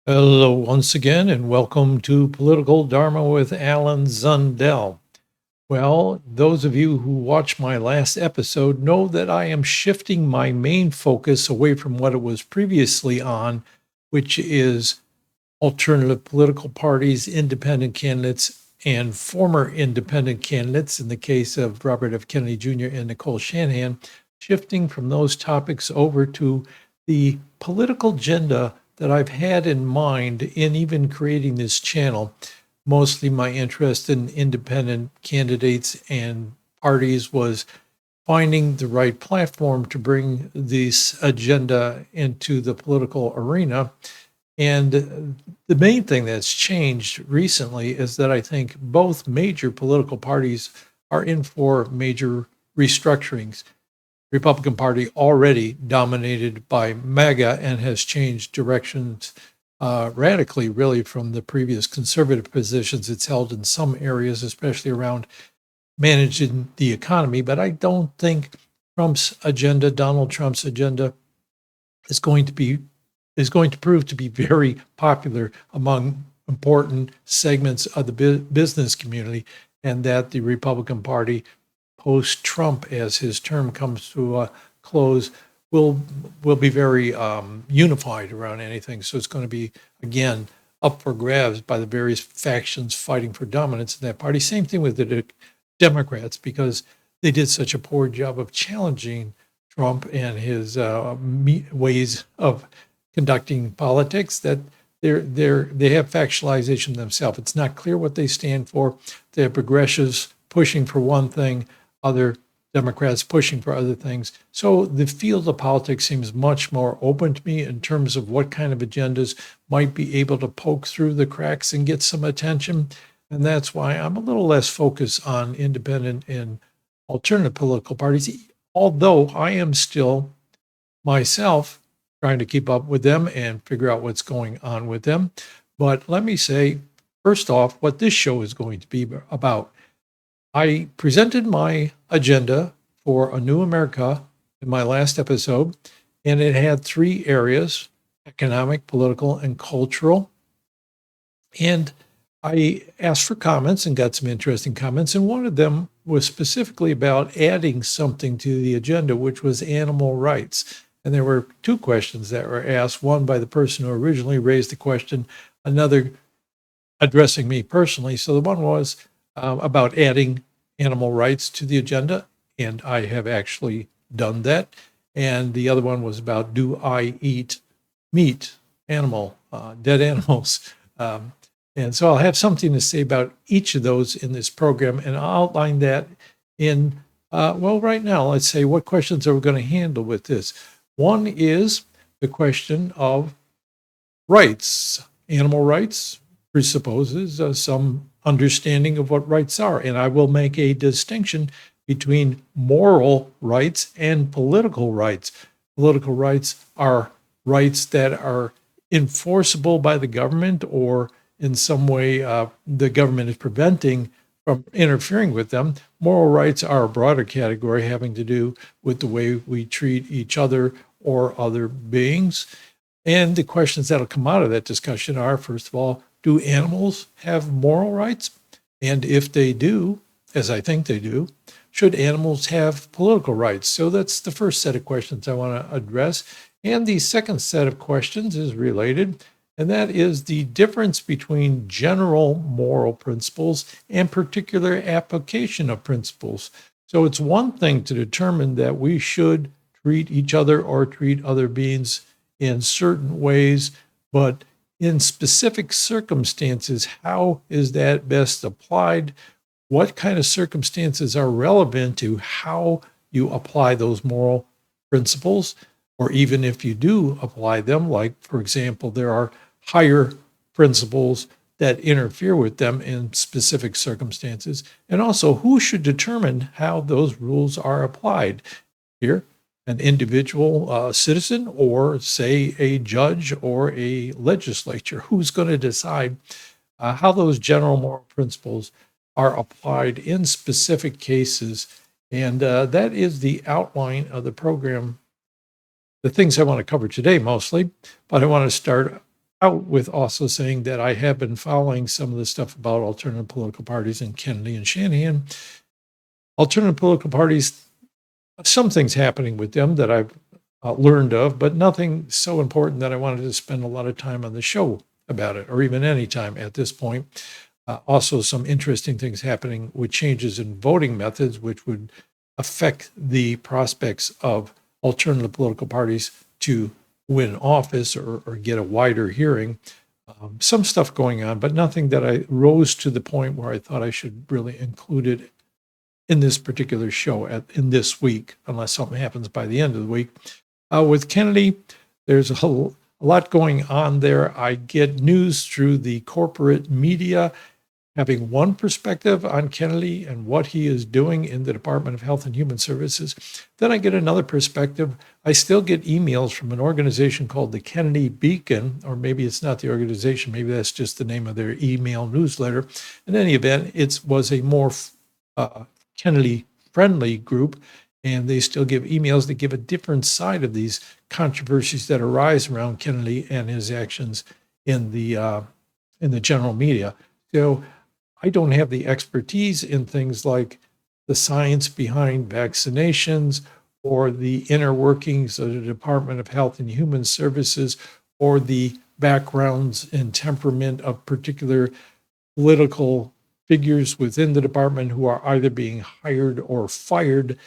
Hello, once again, and welcome to Political Dharma with Alan Zundell. Well, those of you who watched my last episode know that I am shifting my main focus away from what it was previously on, which is alternative political parties, independent candidates, and former independent candidates, in the case of Robert F. Kennedy Jr. and Nicole Shanahan, shifting from those topics over to the political agenda that I've had in mind in even creating this channel. Mostly my interest in independent candidates and parties was finding the right platform to bring this agenda into the political arena. And the main thing that's changed recently is that I think both major political parties are in for major restructurings. Republican Party already dominated by MAGA and has changed directions radically, really, from the previous conservative positions it's held in some areas, especially around managing the economy. But I don't think Donald Trump's agenda, is going to prove to be very popular among important segments of the business community, and that the Republican Party, post-Trump, as his term comes to a close, will be very unified around anything. So it's going to be, again, up for grabs by the various factions fighting for dominance in that party. Same thing with the Democrats, because they did such a poor job of challenging Trump and his ways of conducting politics that they have factionalization themselves. It's not clear what they stand for. They have progressives pushing for one thing, other Democrats pushing for other things. So the field of politics seems much more open to me in terms of what kind of agendas might be able to poke through the cracks and get some attention. And that's why I'm a little less focused on independent and alternative political parties, although I am still myself trying to keep up with them and figure out what's going on with them. But let me say, first off, what this show is going to be about. I presented my agenda for A New America in my last episode, and it had 3 areas: economic, political, and cultural. And I asked for comments and got some interesting comments, and one of them was specifically about adding something to the agenda, which was animal rights. And there were 2 questions that were asked, one by the person who originally raised the question, another addressing me personally. So the one was about adding animal rights to the agenda, and I have actually done that. And the other one was about, do I eat meat, dead animals? And so I'll have something to say about each of those in this program, and I'll outline that in, right now, let's say, what questions are we going to handle with this? One is the question of rights. Animal rights presupposes some understanding of what rights are, and I will make a distinction between moral rights and political rights. Political rights are rights that are enforceable by the government, or in some way the government is preventing from interfering with them. Moral rights are a broader category having to do with the way we treat each other or other beings. And the questions that'll come out of that discussion are, first of all, do animals have moral rights? And if they do, as I think they do, should animals have political rights? So that's the first set of questions I want to address. And the second set of questions is related, and that is the difference between general moral principles and particular application of principles. So it's one thing to determine that we should treat each other or treat other beings in certain ways, but in specific circumstances, how is that best applied? What kind of circumstances are relevant to how you apply those moral principles? Or even if you do apply them, like, for example, there are higher principles that interfere with them in specific circumstances. And also, who should determine how those rules are applied? Here, an individual citizen, or say a judge or a legislature? Who's going to decide how those general moral principles are applied in specific cases? And that is the outline of the program the things I want to cover today mostly, but I want to start out with also saying that I have been following some of the stuff about alternative political parties and Kennedy and Shanahan. Alternative political parties, some things happening with them that I've learned of, but nothing so important that I wanted to spend a lot of time on the show about it, or even any time at this point. Also, some interesting things happening with changes in voting methods, which would affect the prospects of alternative political parties to win office or get a wider hearing. Some stuff going on, but nothing that I rose to the point where I thought I should really include it in this particular show in this week, unless something happens by the end of the week. With Kennedy, there's a lot going on there. I get news through the corporate media having one perspective on Kennedy and what he is doing in the Department of Health and Human Services. Then I get another perspective. I still get emails from an organization called the Kennedy Beacon, or maybe it's not the organization, maybe that's just the name of their email newsletter. In any event, it was a more Kennedy-friendly group, and they still give emails that give a different side of these controversies that arise around Kennedy and his actions in the general media. So I don't have the expertise in things like the science behind vaccinations or the inner workings of the Department of Health and Human Services or the backgrounds and temperament of particular political figures within the department who are either being hired or fired.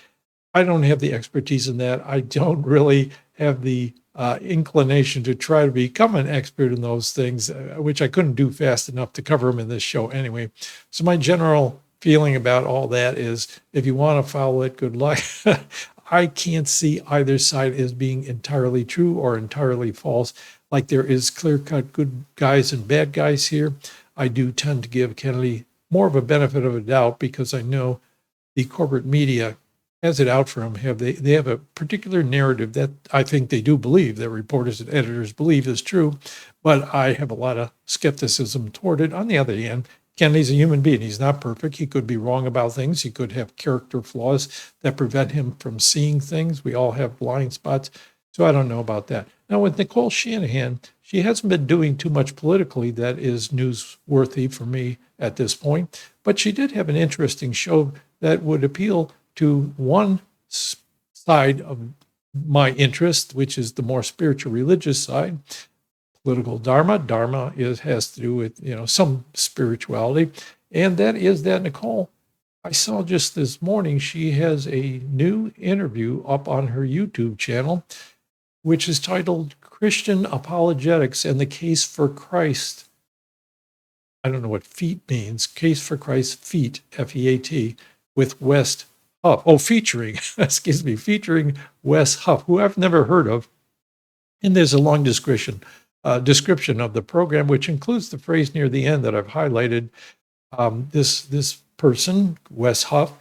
I don't have the expertise in that. I don't really have the inclination to try to become an expert in those things, which I couldn't do fast enough to cover them in this show anyway. So my general feeling about all that is, if you want to follow it, good luck. I can't see either side as being entirely true or entirely false. Like there is clear-cut good guys and bad guys here. I do tend to give Kennedy more of a benefit of a doubt because I know the corporate media has it out for them. They have a particular narrative that I think they do believe, that reporters and editors believe is true, but I have a lot of skepticism toward it. On the other hand, Kennedy's a human being. He's not perfect. He could be wrong about things. He could have character flaws that prevent him from seeing things. We all have blind spots. So I don't know about that. Now, with Nicole Shanahan, she hasn't been doing too much politically that is newsworthy for me at this point, but she did have an interesting show that would appeal to one side of my interest, which is the more spiritual religious side, political dharma. Dharma has to do with, some spirituality. And that is that Nicole, I saw just this morning, she has a new interview up on her YouTube channel, which is titled Christian Apologetics and the Case for Christ. I don't know what feet means. Case for Christ feet, F-E-A-T, with Wes Huff. Oh, featuring Wes Huff, who I've never heard of. And there's a long description of the program, which includes the phrase near the end that I've highlighted. This person, Wes Huff,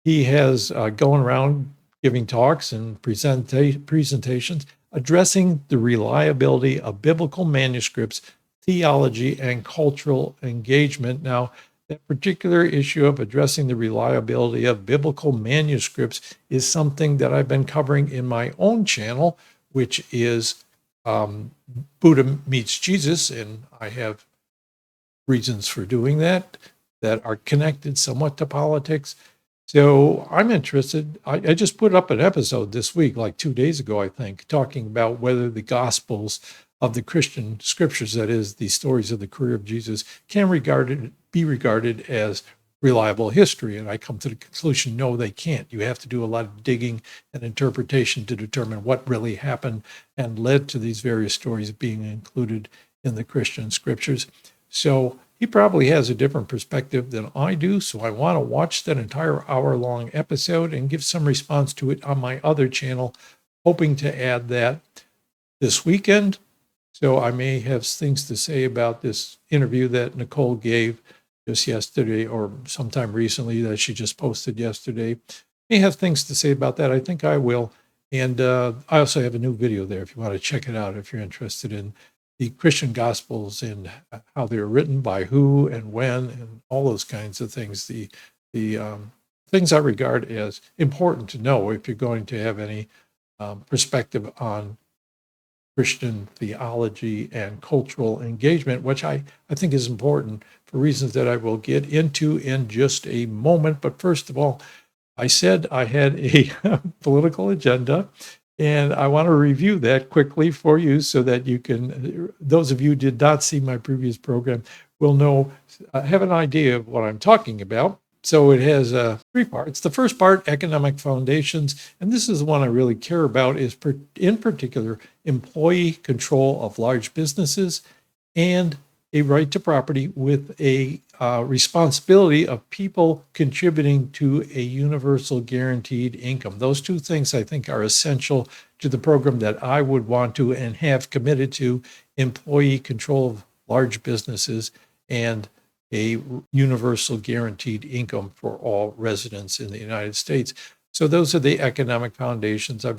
he has going around giving talks and presentations addressing the reliability of biblical manuscripts, theology, and cultural engagement. Now, that particular issue of addressing the reliability of biblical manuscripts is something that I've been covering in my own channel, which is Buddha Meets Jesus, and I have reasons for doing that are connected somewhat to politics. So I'm interested. I just put up an episode this week, like 2 days ago, I think, talking about whether the Gospels of the Christian scriptures, that is, the stories of the career of Jesus, can be regarded as reliable history. And I come to the conclusion, no, they can't. You have to do a lot of digging and interpretation to determine what really happened and led to these various stories being included in the Christian scriptures. So he probably has a different perspective than I do, so I want to watch that entire hour-long episode and give some response to it on my other channel, hoping to add that this weekend. So I may have things to say about this interview that Nicole gave just yesterday or sometime recently that she just posted yesterday. May have things to say about that. I think I will. And I also have a new video there if you want to check it out, if you're interested in the Christian Gospels and how they were written, by who and when, and all those kinds of things. The things I regard as important to know if you're going to have any perspective on Christian theology and cultural engagement, which I think is important for reasons that I will get into in just a moment. But first of all, I said I had a political agenda, and I want to review that quickly for you so that you can, those of you who did not see my previous program, will know, have an idea of what I'm talking about. So it has three parts. The first part, economic foundations, and this is the one I really care about, is in particular employee control of large businesses and a right to property with a responsibility of people contributing to a universal guaranteed income. Those two things I think are essential to the program that I would want to and have committed to: employee control of large businesses and a universal guaranteed income for all residents in the United States. So those are the economic foundations. I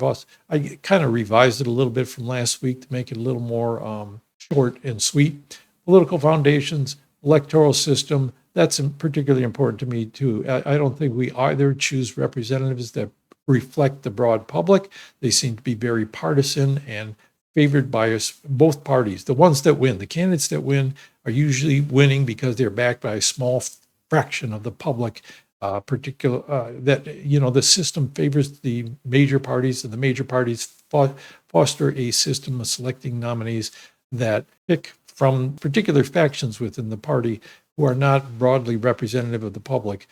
kind of revised it a little bit from last week to make it a little more short and sweet. Political foundations, electoral system, that's particularly important to me too. I don't think we either choose representatives that reflect the broad public. They seem to be very partisan and favored by both parties. The ones that win, the candidates that win, are usually winning because they're backed by a small fraction of the public. The system favors the major parties, and the major parties foster a system of selecting nominees that pick from particular factions within the party who are not broadly representative of the public.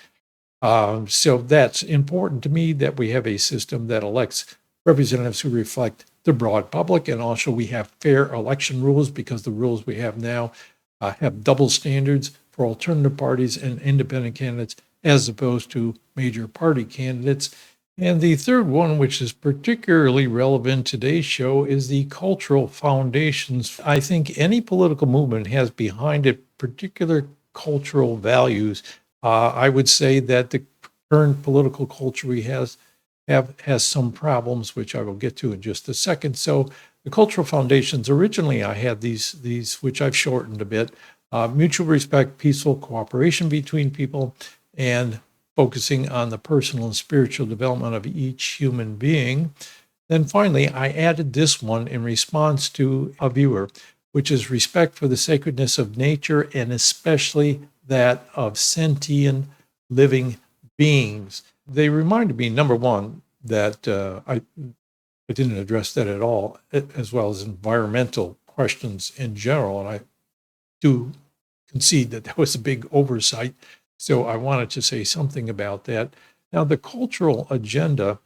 So that's important to me, that we have a system that elects representatives who reflect the broad public, and also we have fair election rules, because the rules we have now have double standards for alternative parties and independent candidates as opposed to major party candidates. And the third one, which is particularly relevant to today's show, is the cultural foundations. I think any political movement has behind it particular cultural values. I would say that the current political culture we has some problems, which I will get to in just a second. So the cultural foundations, originally I had these which I've shortened a bit: mutual respect, peaceful cooperation between people, and focusing on the personal and spiritual development of each human being. Then finally, I added this one in response to a viewer, which is respect for the sacredness of nature, and especially that of sentient living beings. They reminded me, number one, that I didn't address that at all, as well as environmental questions in general. And I do concede that was a big oversight. So I wanted to say something about that. Now, the cultural agenda,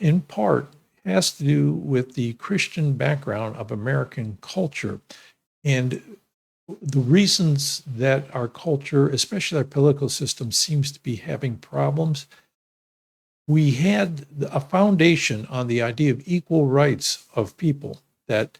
in part, has to do with the Christian background of American culture. And the reasons that our culture, especially our political system, seems to be having problems. We had a foundation on the idea of equal rights of people, that,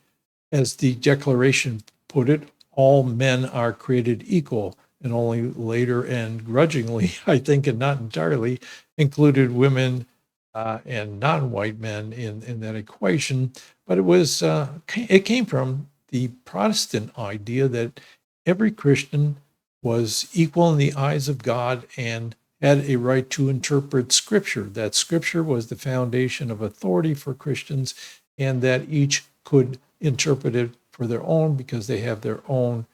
as the Declaration put it, all men are created equal, and only later and grudgingly, I think, and not entirely, included women and non-white men in that equation. But it came from the Protestant idea that every Christian was equal in the eyes of God and had a right to interpret Scripture, that Scripture was the foundation of authority for Christians, and that each could interpret it for their own, because they have their own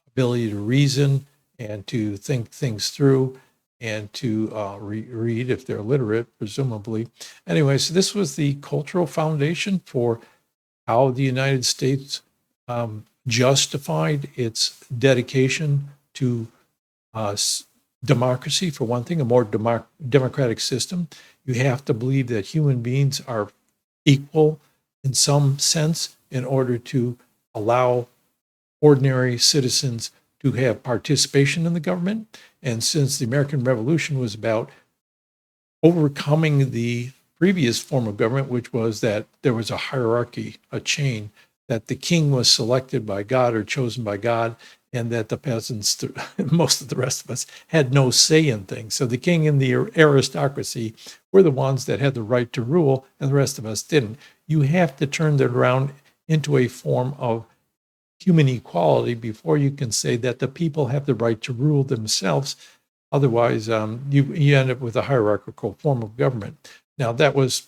ability to reason and to think things through and to read if they're literate, presumably. Anyway, so this was the cultural foundation for how the United States justified its dedication to democracy, for one thing, a more democratic system. You have to believe that human beings are equal in some sense in order to allow ordinary citizens to have participation in the government. And since the American Revolution was about overcoming the previous form of government, which was that there was a hierarchy, a chain, that the king was selected by God or chosen by God, and that the peasants, most of the rest of us, had no say in things. So the king and the aristocracy were the ones that had the right to rule, and the rest of us didn't. You have to turn that around into a form of human equality before you can say that the people have the right to rule themselves. Otherwise, you end up with a hierarchical form of government. Now, that was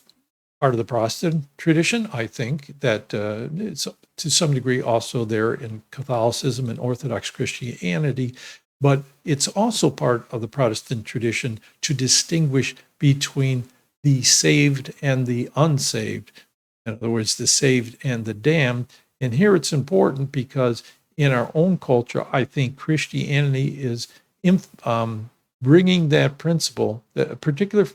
part of the Protestant tradition. I think that it's to some degree also there in Catholicism and Orthodox Christianity, but it's also part of the Protestant tradition to distinguish between the saved and the unsaved. In other words, the saved and the damned. And here it's important because in our own culture, I think Christianity is bringing that principle, that particular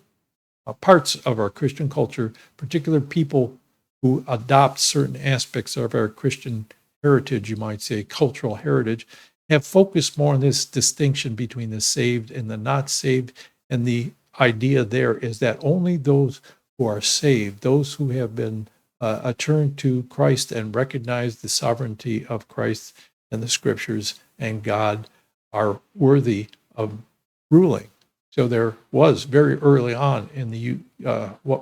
parts of our Christian culture, particular people who adopt certain aspects of our Christian heritage, you might say, cultural heritage, have focused more on this distinction between the saved and the not saved. And the idea there is that only those who are saved, those who have been turned to Christ and recognize the sovereignty of Christ and the scriptures and God, are worthy of ruling. So there was very early on in the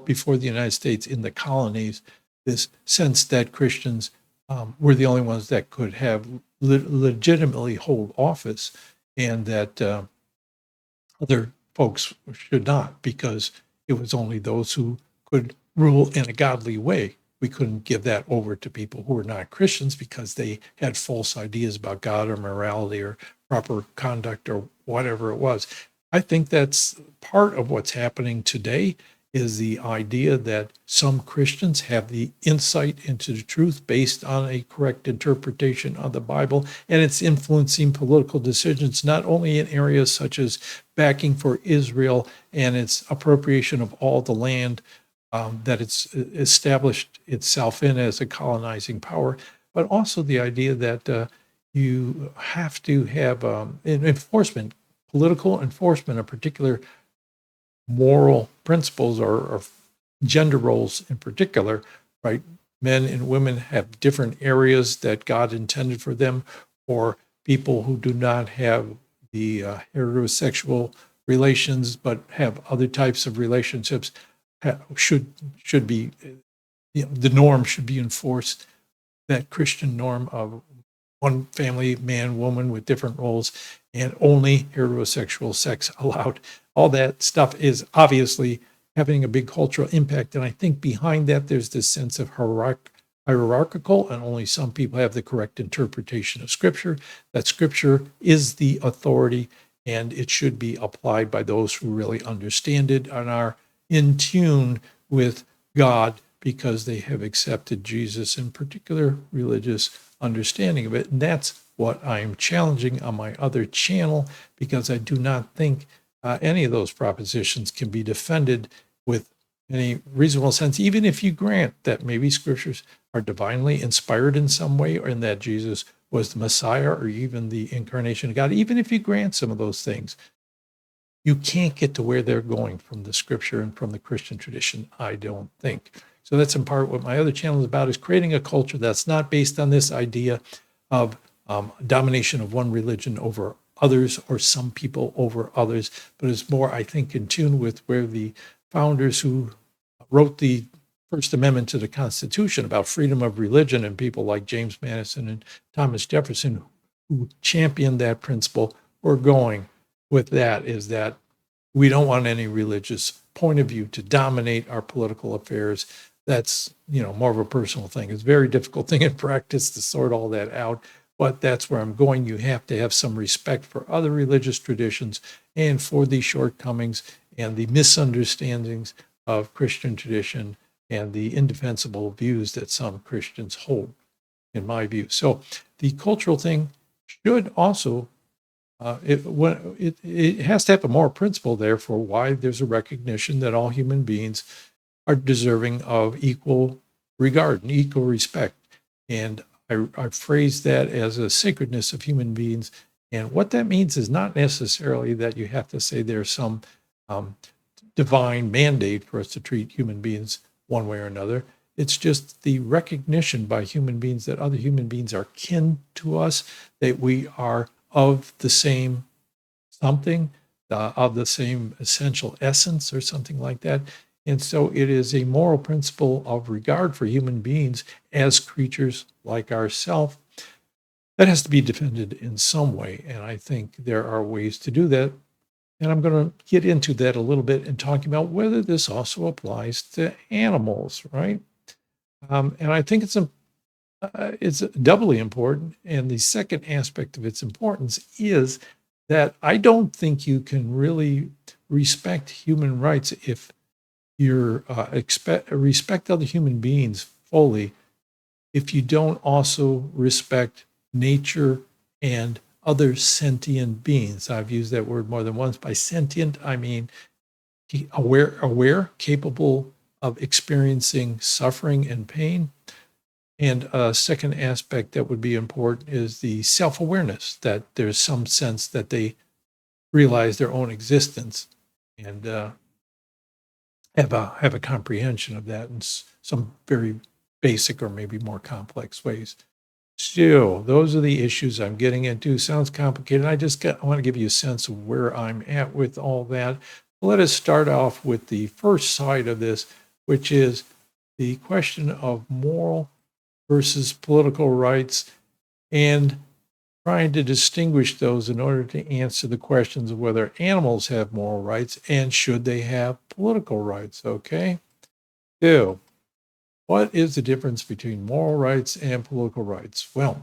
before the United States in the colonies this sense that Christians were the only ones that could have legitimately hold office, and that other folks should not, because it was only those who could rule in a godly way. We couldn't give that over to people who were not Christians because they had false ideas about God or morality or proper conduct or whatever it was. I think that's part of what's happening today, is the idea that some Christians have the insight into the truth based on a correct interpretation of the Bible, and it's influencing political decisions, not only in areas such as backing for Israel and its appropriation of all the land that it's established itself in as a colonizing power, but also the idea that you have to have enforcement, political enforcement of particular moral principles or gender roles in particular, right? Men and women have different areas that God intended for them, or people who do not have the heterosexual relations but have other types of relationships should be, the norm should be enforced, that Christian norm of one family, man, woman with different roles, and only heterosexual sex allowed. All that stuff is obviously having a big cultural impact. And I think behind that, there's this sense of hierarchical, and only some people have the correct interpretation of Scripture, that Scripture is the authority and it should be applied by those who really understand it and are in tune with God because they have accepted Jesus in particular religious understanding of it. And that's what I'm challenging on my other channel, because I do not think any of those propositions can be defended with any reasonable sense, even if you grant that maybe scriptures are divinely inspired in some way, or in that Jesus was the Messiah or even the incarnation of God. Even if you grant some of those things, you can't get to where they're going from the scripture and from the Christian tradition, I don't think. So that's in part what my other channel is about, is creating a culture that's not based on this idea of domination of one religion over others or some people over others, but is more, I think, in tune with where the founders who wrote the First Amendment to the Constitution about freedom of religion, and people like James Madison and Thomas Jefferson, who championed that principle, were going with that, is that we don't want any religious point of view to dominate our political affairs. That's, more of a personal thing. It's a very difficult thing in practice to sort all that out, but that's where I'm going. You have to have some respect for other religious traditions and for the shortcomings and the misunderstandings of Christian tradition and the indefensible views that some Christians hold, in my view. So the cultural thing should also, it has to have a moral principle there for why there's a recognition that all human beings are deserving of equal regard and equal respect. And I phrase that as a sacredness of human beings. And what that means is not necessarily that you have to say there's some divine mandate for us to treat human beings one way or another. It's just the recognition by human beings that other human beings are kin to us, that we are of the same something, of the same essential essence or something like that. And so it is a moral principle of regard for human beings as creatures like ourselves that has to be defended in some way. And I think there are ways to do that. And I'm going to get into that a little bit and talking about whether this also applies to animals, right? And I think it's doubly important. And the second aspect of its importance is that I don't think you can really respect human rights if you're respect other human beings fully if you don't also respect nature and other sentient beings. I've used that word more than once. By sentient, I mean aware, capable of experiencing suffering and pain. And a second aspect that would be important is the self-awareness, that there's some sense that they realize their own existence and have a comprehension of that in some very basic or maybe more complex ways. Still, those are the issues I'm getting into. Sounds complicated. I want to give you a sense of where I'm at with all that. Let us start off with the first side of this, which is the question of moral versus political rights and trying to distinguish those in order to answer the questions of whether animals have moral rights and should they have political rights. Okay. So, what is the difference between moral rights and political rights? Well,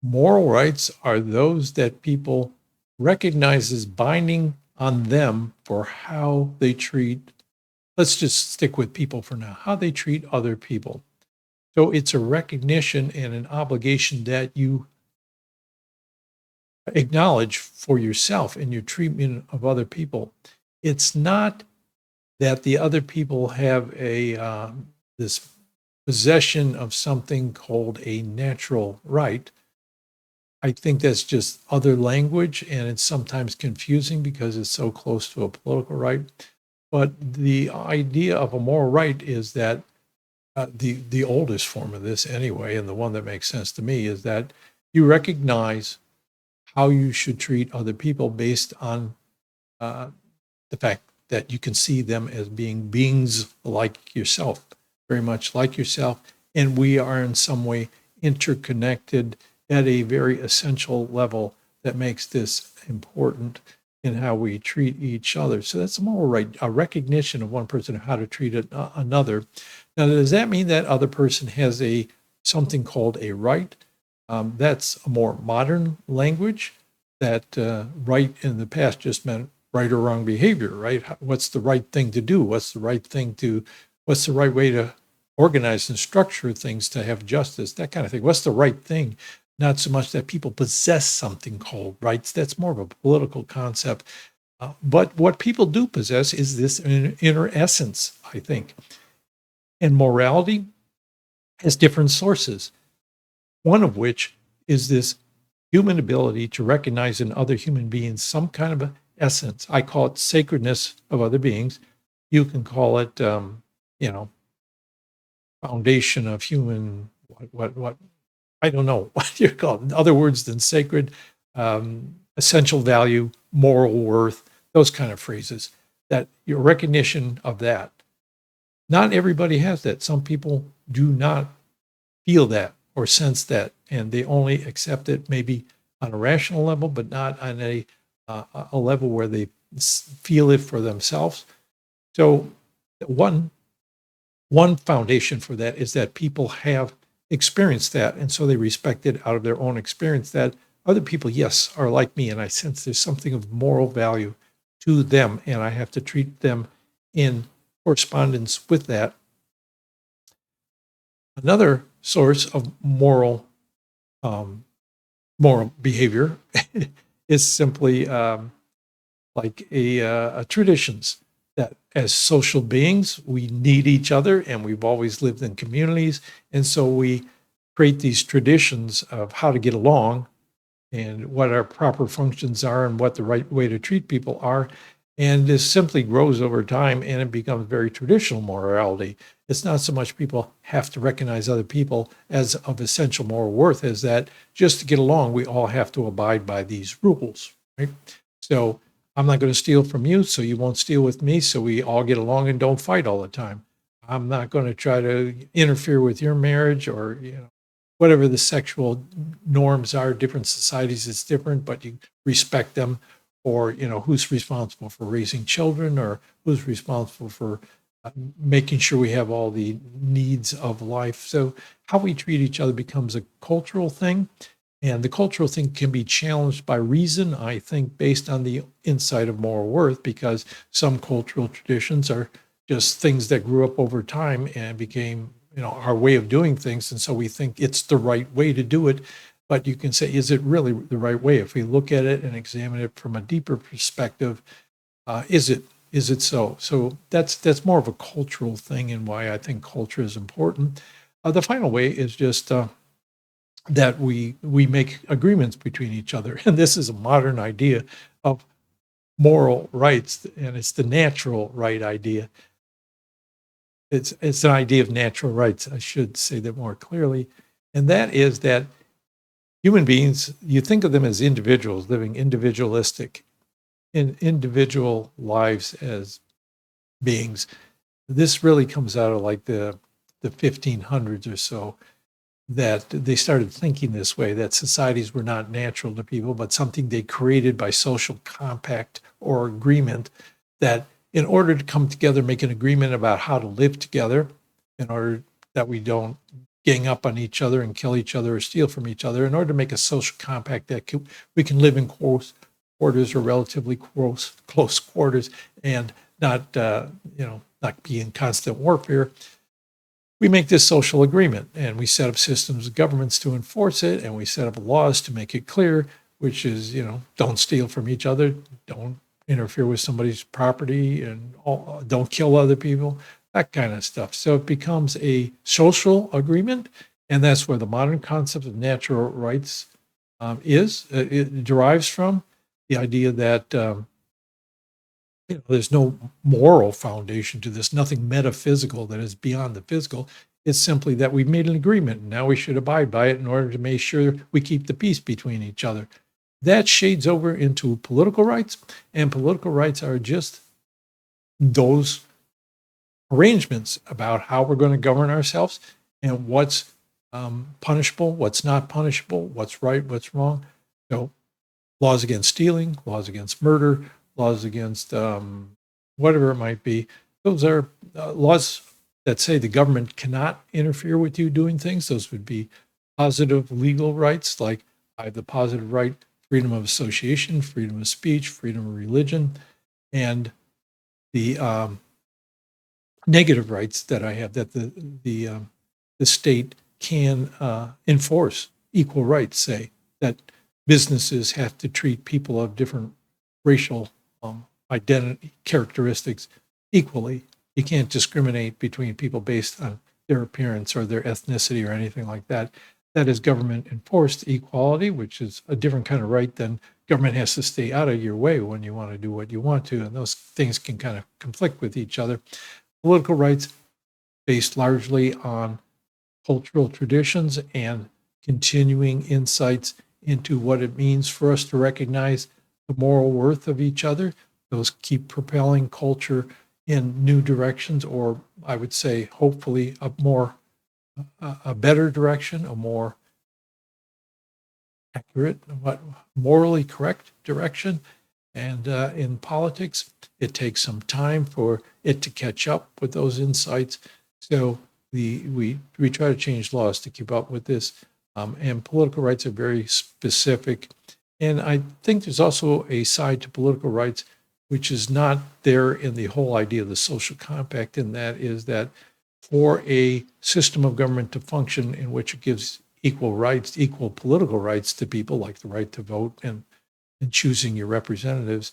moral rights are those that people recognize as binding on them for how they treat, let's just stick with people for now, how they treat other people. So it's a recognition and an obligation that you acknowledge for yourself in your treatment of other people. It's not that the other people have this possession of something called a natural right. I think that's just other language, and it's sometimes confusing because it's so close to a political right. But the idea of a moral right is that the oldest form of this anyway, and the one that makes sense to me, is that you recognize how you should treat other people based on uh, the fact that you can see them as being beings like yourself, very much like yourself, and we are in some way interconnected at a very essential level that makes this important in how we treat each other. So that's a moral right, a recognition of one person of how to treat another. Now, does that mean that other person has something called a right? That's a more modern language. That right in the past just meant right or wrong behavior, right? What's the right thing to do? What's the right way to organize and structure things to have justice, that kind of thing. What's the right thing? Not so much that people possess something called rights. That's more of a political concept. But what people do possess is this inner essence, I think. And morality has different sources, one of which is this human ability to recognize in other human beings some kind of essence. I call it sacredness of other beings. You can call it, foundation of human, what, I don't know what you call it, other words than sacred, essential value, moral worth, those kind of phrases, that your recognition of that. Not everybody has that. Some people do not feel that or sense that, and they only accept it maybe on a rational level, but not on a level where they feel it for themselves. So one foundation for that is that people have experienced that, and so they respect it out of their own experience, that other people, yes, are like me, and I sense there's something of moral value to them, and I have to treat them in correspondence with that. Another source of moral behavior is simply like a traditions, that as social beings we need each other, and we've always lived in communities, and so we create these traditions of how to get along and what our proper functions are and what the right way to treat people are. And this simply grows over time and it becomes very traditional morality. It's not so much people have to recognize other people as of essential moral worth as that just to get along, we all have to abide by these rules, right? So I'm not going to steal from you, so you won't steal with me, so we all get along and don't fight all the time. I'm not going to try to interfere with your marriage or, whatever the sexual norms are. Different societies, it's different, but you respect them or who's responsible for raising children, or who's responsible for making sure we have all the needs of life. So how we treat each other becomes a cultural thing, and the cultural thing can be challenged by reason, I think, based on the insight of moral worth, because some cultural traditions are just things that grew up over time and became our way of doing things, and so we think it's the right way to do it. But you can say, is it really the right way? If we look at it and examine it from a deeper perspective, is it so? So that's more of a cultural thing, and why I think culture is important. The final way is just that we make agreements between each other, and this is a modern idea of moral rights, and it's the natural right idea. It's an idea of natural rights. I should say that more clearly, and that is that human beings, you think of them as individuals living individualistic in individual lives as beings. This really comes out of like the 1500s or so, that they started thinking this way, that societies were not natural to people, but something they created by social compact or agreement, that in order to come together, make an agreement about how to live together, in order that we don't gang up on each other and kill each other or steal from each other, in order to make a social compact that we can live in close quarters, or relatively close quarters, and not not be in constant warfare. We make this social agreement, and we set up systems of governments to enforce it, and we set up laws to make it clear, which is, don't steal from each other, don't interfere with somebody's property, and don't kill other people, that kind of stuff. So it becomes a social agreement, and that's where the modern concept of natural rights it derives from the idea that there's no moral foundation to this, nothing metaphysical that is beyond the physical. It's simply that we've made an agreement, and now we should abide by it in order to make sure we keep the peace between each other. That shades over into political rights, and political rights are just those arrangements about how we're going to govern ourselves, and what's punishable, what's not punishable, what's right, what's wrong. So laws against stealing, laws against murder, laws against whatever it might be. Those are laws that say the government cannot interfere with you doing things. Those would be positive legal rights, like I have the positive right, freedom of association, freedom of speech, freedom of religion, and the negative rights that I have, that the state can enforce. Equal rights say that businesses have to treat people of different racial identity characteristics equally. You can't discriminate between people based on their appearance or their ethnicity or anything like that. That is government enforced equality, which is a different kind of right than government has to stay out of your way when you want to do what you want to. And those things can kind of conflict with each other. Political rights based largely on cultural traditions and continuing insights into what it means for us to recognize the moral worth of each other. Those keep propelling culture in new directions, or I would say, hopefully, a better direction, a more accurate, morally correct direction. And in politics, it takes some time for it to catch up with those insights. So we try to change laws to keep up with this. And political rights are very specific. And I think there's also a side to political rights which is not there in the whole idea of the social compact, and that is that for a system of government to function in which it gives equal rights, equal political rights to people, like the right to vote and choosing your representatives,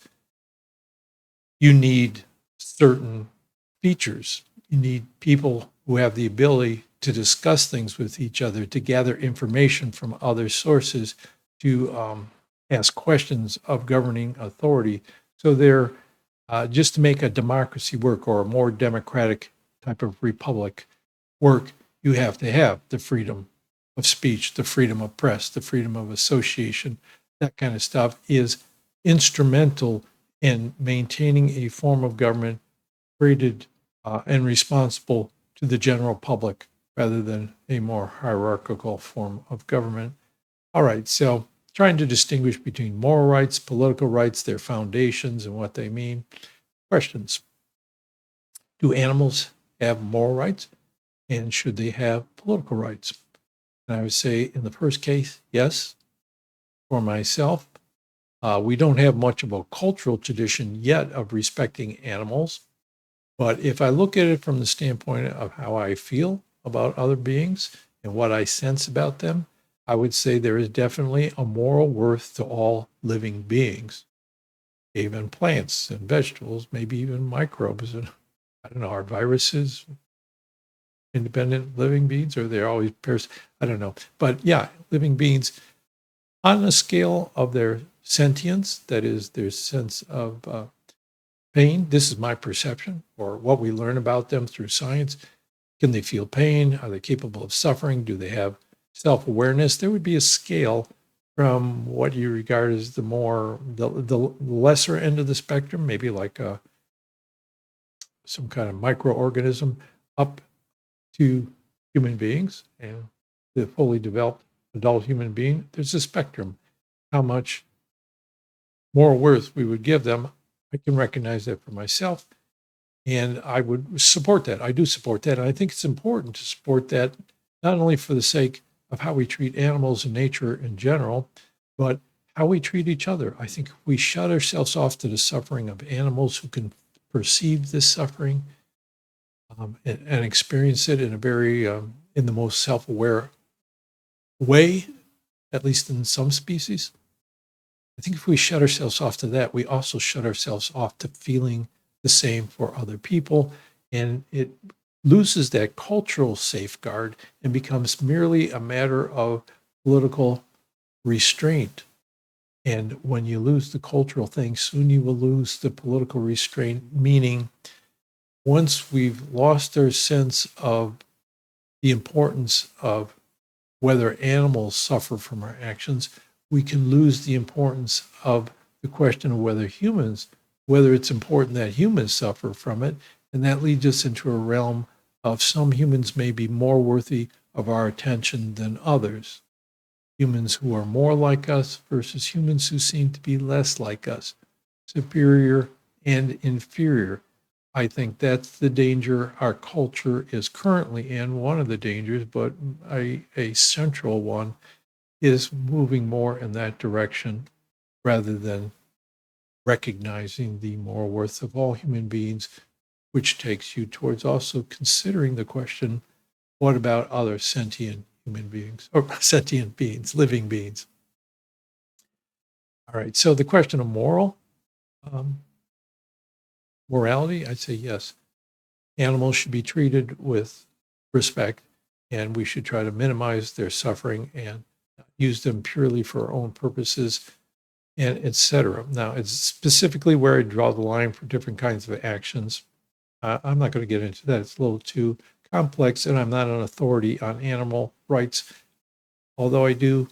you need certain features. You need people who have the ability to discuss things with each other, to gather information from other sources, to ask questions of governing authority. So they're just to make a democracy work, or a more democratic type of republic work, you have to have the freedom of speech, the freedom of press, the freedom of association. That kind of stuff is instrumental in maintaining a form of government created and responsible to the general public, rather than a more hierarchical form of government. All right, so trying to distinguish between moral rights, political rights, their foundations, and what they mean. Questions. Do animals have moral rights? And should they have political rights? And I would say in the first case, yes. For myself, we don't have much of a cultural tradition yet of respecting animals. But if I look at it from the standpoint of how I feel about other beings and what I sense about them, I would say there is definitely a moral worth to all living beings, even plants and vegetables, maybe even microbes. And I don't know, are viruses independent living beings, or they're always pairs? I don't know. But yeah, living beings on a scale of their sentience, that is, their sense of pain. This is my perception, or what we learn about them through science. Can they feel pain? Are they capable of suffering? Do they have self-awareness? There would be a scale from what you regard as the lesser end of the spectrum, maybe like some kind of microorganism, up to human beings and the fully developed adult human being. There's a spectrum. How much moral worth we would give them, I can recognize that for myself, and I would support that. I do support that. And I think it's important to support that, not only for the sake of how we treat animals and nature in general, but how we treat each other. I think if we shut ourselves off to the suffering of animals who can perceive this suffering and experience it in a very, in the most self-aware way, at least in some species. I think if we shut ourselves off to that, we also shut ourselves off to feeling the same for other people. And it loses that cultural safeguard and becomes merely a matter of political restraint. And when you lose the cultural thing, soon you will lose the political restraint, meaning once we've lost our sense of the importance of whether animals suffer from our actions, we can lose the importance of the question of whether it's important that humans suffer from it. And that leads us into a realm of some humans may be more worthy of our attention than others. Humans who are more like us versus humans who seem to be less like us, superior and inferior. I think that's the danger our culture is currently in, one of the dangers, but a central one is moving more in that direction rather than recognizing the moral worth of all human beings, which takes you towards also considering the question, what about other sentient human beings or sentient beings, living beings? All right, so the question of morality, I'd say yes. Animals should be treated with respect, and we should try to minimize their suffering and use them purely for our own purposes, and etc. Now, it's specifically where I draw the line for different kinds of actions. I'm not going to get into that. It's a little too complex, and I'm not an authority on animal rights, although I do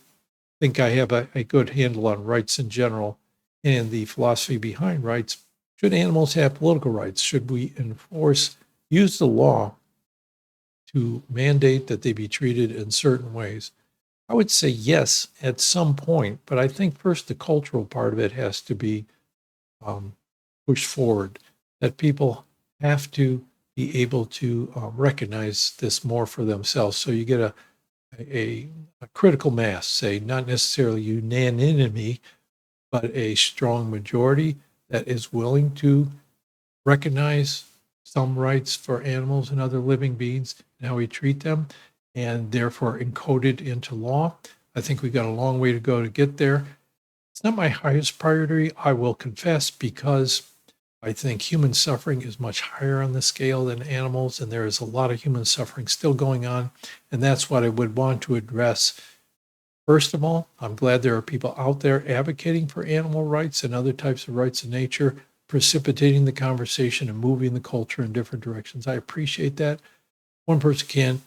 think I have a good handle on rights in general and the philosophy behind rights. Should animals have political rights? Should we use the law to mandate that they be treated in certain ways? I would say yes at some point, but I think first the cultural part of it has to be pushed forward, that people have to be able to recognize this more for themselves. So you get a critical mass, say, not necessarily unanimity, but a strong majority that is willing to recognize some rights for animals and other living beings and how we treat them, and therefore encoded into law. I think we've got a long way to go to get there. It's not my highest priority, I will confess, because I think human suffering is much higher on the scale than animals, and there is a lot of human suffering still going on, and that's what I would want to address. First of all, I'm glad there are people out there advocating for animal rights and other types of rights in nature, precipitating the conversation and moving the culture in different directions. I appreciate that. One person can't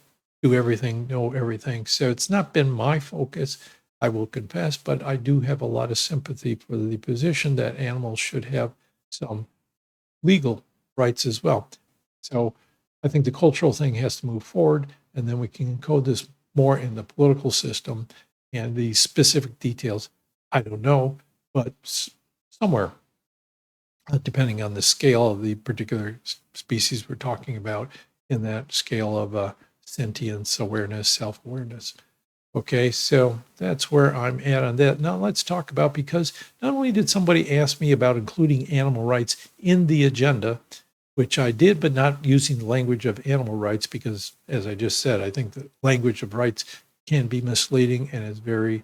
do everything, know everything. So it's not been my focus, I will confess, but I do have a lot of sympathy for the position that animals should have some legal rights as well. So I think the cultural thing has to move forward, and then we can encode this more in the political system and the specific details I don't know, but somewhere, depending on the scale of the particular species we're talking about in that scale of sentience, awareness, self-awareness. Okay, so that's where I'm at on that. Now let's talk about, because not only did somebody ask me about including animal rights in the agenda, which I did, but not using the language of animal rights, because as I just said, I think the language of rights can be misleading and is very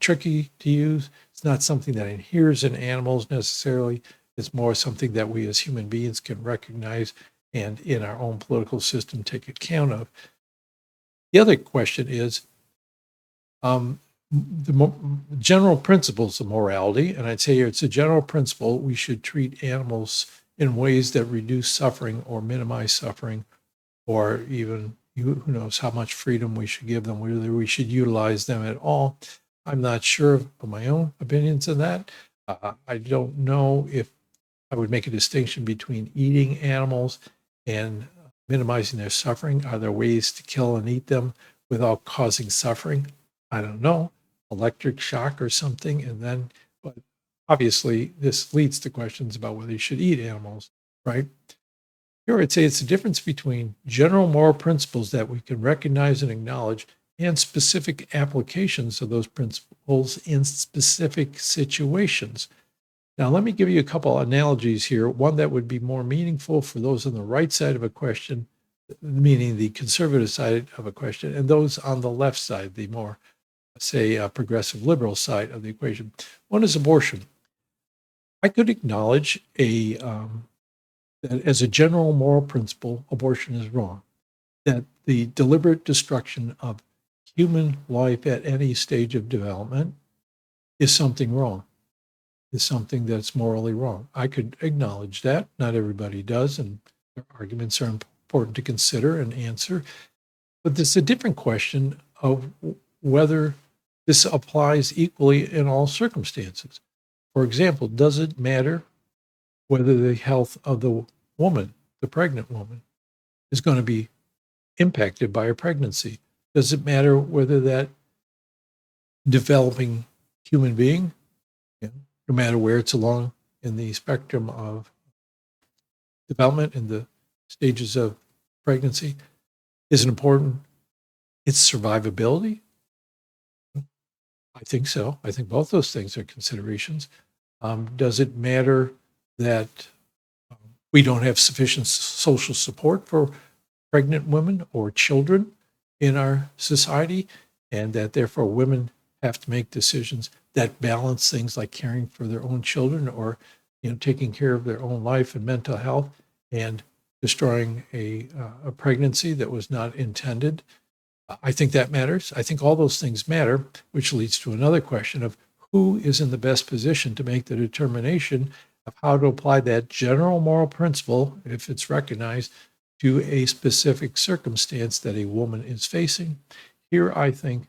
tricky to use. It's not something that inheres in animals necessarily. It's more something that we as human beings can recognize and in our own political system take account of. The other question is, the general principles of morality, and I'd say it's a general principle, we should treat animals in ways that reduce suffering or minimize suffering, or even who knows how much freedom we should give them, whether we should utilize them at all. I'm not sure of my own opinions on that. I don't know if I would make a distinction between eating animals and minimizing their suffering. Are there ways to kill and eat them without causing suffering? I don't know, electric shock or something. And then, but obviously, this leads to questions about whether you should eat animals, right? Here, I'd say it's the difference between general moral principles that we can recognize and acknowledge and specific applications of those principles in specific situations. Now, let me give you a couple analogies here. One that would be more meaningful for those on the right side of a question, meaning the conservative side of a question, and those on the left side, the more, say, progressive liberal side of the equation. One is abortion. I could acknowledge that as a general moral principle, abortion is wrong, that the deliberate destruction of human life at any stage of development is something wrong, is something that's morally wrong. I could acknowledge that. Not everybody does, and their arguments are important to consider and answer. But there's a different question of whether this applies equally in all circumstances. For example, does it matter whether the health of the woman, the pregnant woman, is going to be impacted by her pregnancy? Does it matter whether that developing human being, no matter where it's along in the spectrum of development in the stages of pregnancy, is it important its survivability? I think so. I think both those things are considerations. Does it matter that we don't have sufficient social support for pregnant women or children in our society, and that therefore women have to make decisions that balance things like caring for their own children, or taking care of their own life and mental health, and destroying a pregnancy that was not intended? I think that matters. I think all those things matter, which leads to another question of who is in the best position to make the determination of how to apply that general moral principle, if it's recognized, to a specific circumstance that a woman is facing. Here, I think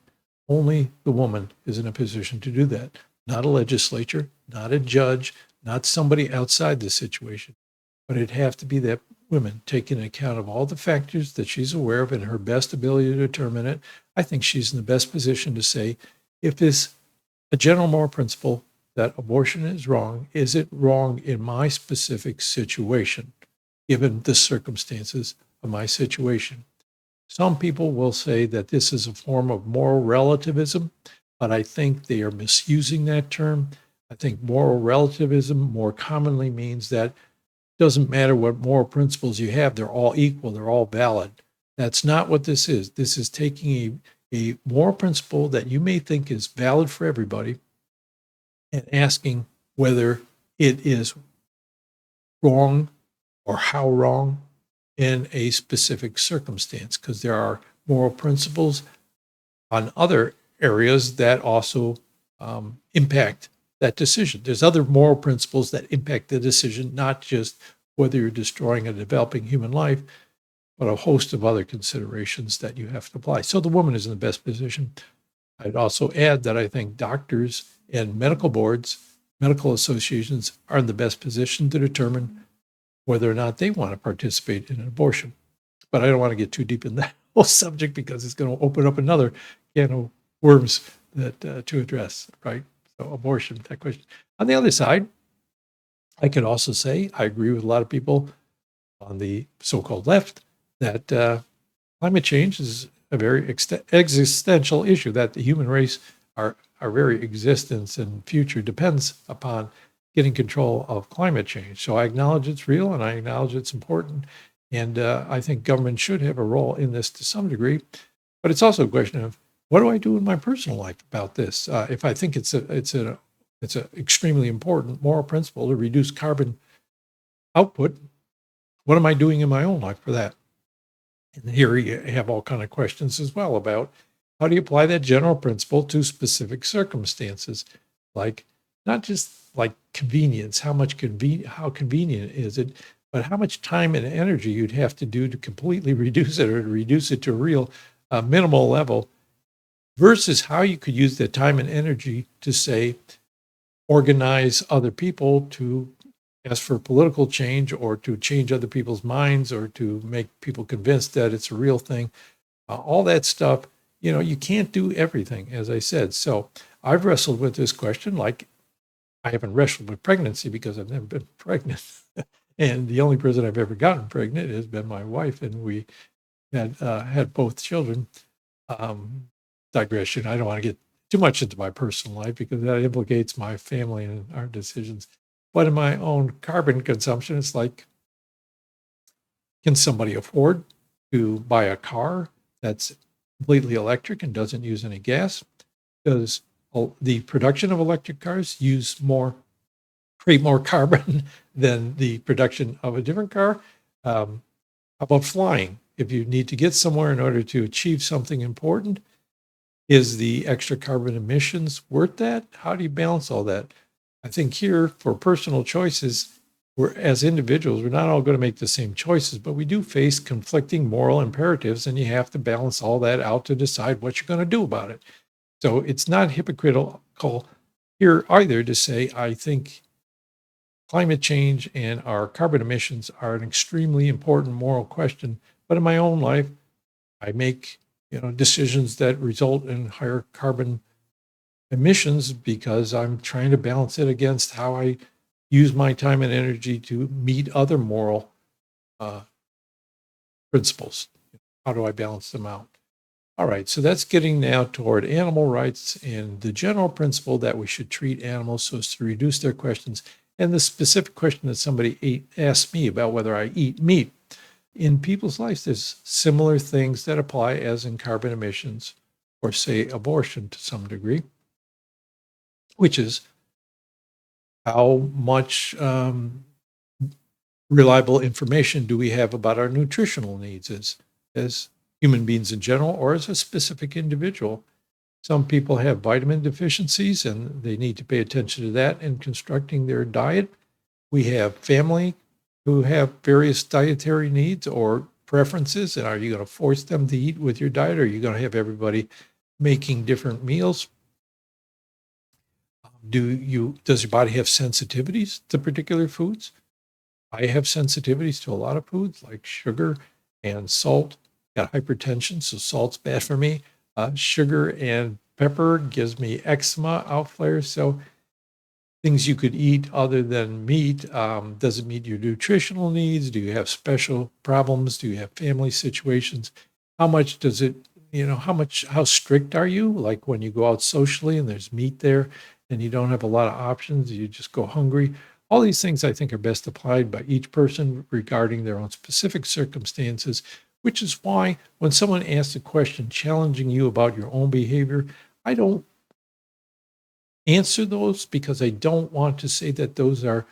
only the woman is in a position to do that, not a legislature, not a judge, not somebody outside the situation, but it'd have to be that women taking account of all the factors that she's aware of and her best ability to determine it. I think she's in the best position to say, if it's a general moral principle that abortion is wrong, is it wrong in my specific situation, given the circumstances of my situation? Some people will say that this is a form of moral relativism, but I think they are misusing that term. I think moral relativism more commonly means that it doesn't matter what moral principles you have, they're all equal, they're all valid. That's not what this is. This is taking a moral principle that you may think is valid for everybody and asking whether it is wrong or how wrong in a specific circumstance, because there are moral principles on other areas that also impact that decision. There's other moral principles that impact the decision, not just whether you're destroying a developing human life, but a host of other considerations that you have to apply. So the woman is in the best position. I'd also add that I think doctors and medical boards, medical associations are in the best position to determine whether or not they want to participate in an abortion. But I don't want to get too deep in that whole subject because it's going to open up another can of worms that to address, right? So abortion, that question. On the other side, I could also say I agree with a lot of people on the so-called left that climate change is a very existential issue, that the human race, our very existence and future depends upon getting control of climate change. So I acknowledge it's real and I acknowledge it's important. And I think government should have a role in this to some degree. But it's also a question of what do I do in my personal life about this? If I think it's an extremely important moral principle to reduce carbon output, what am I doing in my own life for that? And here you have all kind of questions as well about how do you apply that general principle to specific circumstances, like not just like convenience, how convenient is it, but how much time and energy you'd have to do to completely reduce it or to reduce it to a real minimal level versus how you could use that time and energy to say organize other people to ask for political change or to change other people's minds or to make people convinced that it's a real thing. All that stuff, you can't do everything, as I said. So I've wrestled with this question, like I haven't wrestled with pregnancy because I've never been pregnant. And the only person I've ever gotten pregnant has been my wife, and we had both children. Digression. I don't want to get too much into my personal life because that implicates my family and our decisions. But in my own carbon consumption, it's like, can somebody afford to buy a car that's completely electric and doesn't use any gas? Does the production of electric cars create more carbon than the production of a different car? How about flying? If you need to get somewhere in order to achieve something important, is the extra carbon emissions worth that? How do you balance all that? I think here for personal choices, as individuals, we're not all going to make the same choices, but we do face conflicting moral imperatives, and you have to balance all that out to decide what you're going to do about it. So it's not hypocritical here either to say, I think climate change and our carbon emissions are an extremely important moral question, but in my own life, I make decisions that result in higher carbon emissions because I'm trying to balance it against how I use my time and energy to meet other moral principles. How do I balance them out? All right, so that's getting now toward animal rights and the general principle that we should treat animals so as to reduce their questions. And the specific question that somebody asked me about whether I eat meat. In people's lives, there's similar things that apply as in carbon emissions or, say, abortion to some degree, which is how much reliable information do we have about our nutritional needs as human beings in general or as a specific individual. Some people have vitamin deficiencies and they need to pay attention to that in constructing their diet. We have family who have various dietary needs or preferences, and are you going to force them to eat with your diet, or are you going to have everybody making different meals? Does your body have sensitivities to particular foods? I have sensitivities to a lot of foods like sugar and salt. Got hypertension, so salt's bad for me. Sugar and pepper gives me eczema, outflares. So things you could eat other than meat. Does it meet your nutritional needs? Do you have special problems? Do you have family situations? How much does it, how strict are you? Like when you go out socially and there's meat there and you don't have a lot of options, you just go hungry. All these things I think are best applied by each person regarding their own specific circumstances, which is why when someone asks a question challenging you about your own behavior, I don't answer those because I don't want to say that those are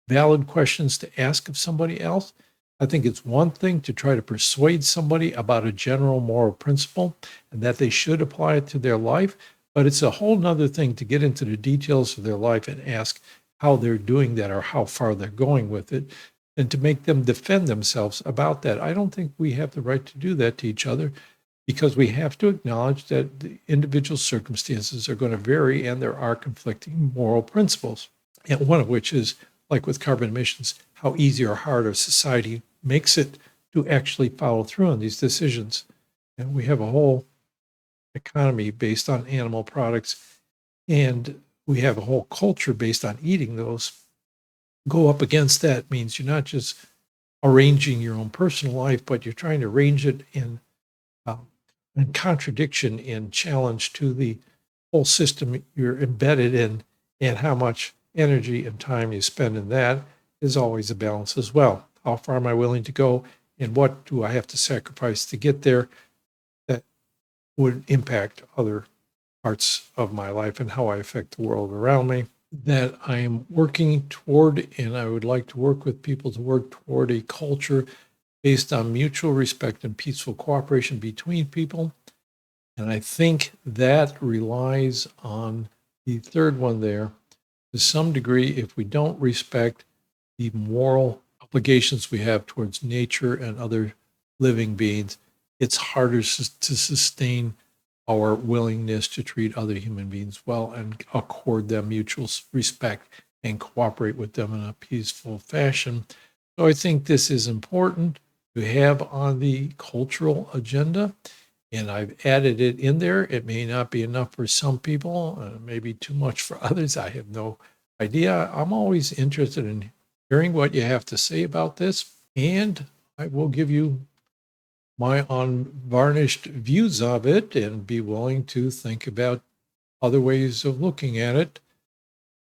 valid questions to ask of somebody else. I think it's one thing to try to persuade somebody about a general moral principle and that they should apply it to their life, but it's a whole nother thing to get into the details of their life and ask how they're doing that or how far they're going with it, and to make them defend themselves about that. I don't think we have the right to do that to each other because we have to acknowledge that the individual circumstances are going to vary and there are conflicting moral principles. And one of which is, like with carbon emissions, how easy or hard our society makes it to actually follow through on these decisions. And we have a whole economy based on animal products. And we have a whole culture based on eating those. Go up against that means you're not just arranging your own personal life, but you're trying to arrange it um, in contradiction and challenge to the whole system you're embedded in, and how much energy and time you spend in that is always a balance as well. How far am I willing to go, and what do I have to sacrifice to get there that would impact other parts of my life and how I affect the world around me? That I am working toward, and I would like to work with people to work toward a culture based on mutual respect and peaceful cooperation between people. And I think that relies on the third one there to some degree. If we don't respect the moral obligations we have towards nature and other living beings, it's harder to sustain our willingness to treat other human beings well and accord them mutual respect and cooperate with them in a peaceful fashion. So I think this is important to have on the cultural agenda, and I've added it in there. It may not be enough for some people, maybe too much for others. I have no idea. I'm always interested in hearing what you have to say about this, and I will give you my unvarnished views of it and be willing to think about other ways of looking at it.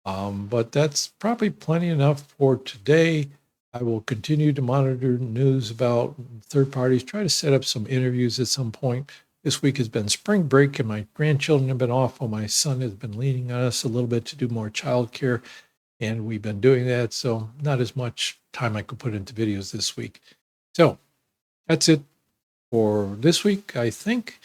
But that's probably plenty enough for today. I will continue to monitor news about third parties, try to set up some interviews at some point. This week has been spring break and my grandchildren have been off while my son has been leaning on us a little bit to do more childcare. And we've been doing that. So not as much time I could put into videos this week. So that's it for this week, I think.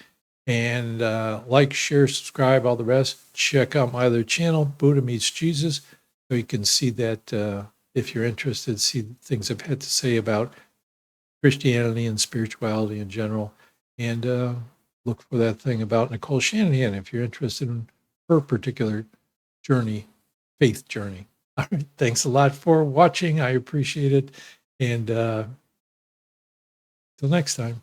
And like, share, subscribe, all the rest. Check out my other channel, Buddha Meets Jesus, so you can see that if you're interested, see things I've had to say about Christianity and spirituality in general. And look for that thing about Nicole Shanahan if you're interested in her particular journey, faith journey. All right. Thanks a lot for watching. I appreciate it. And till next time.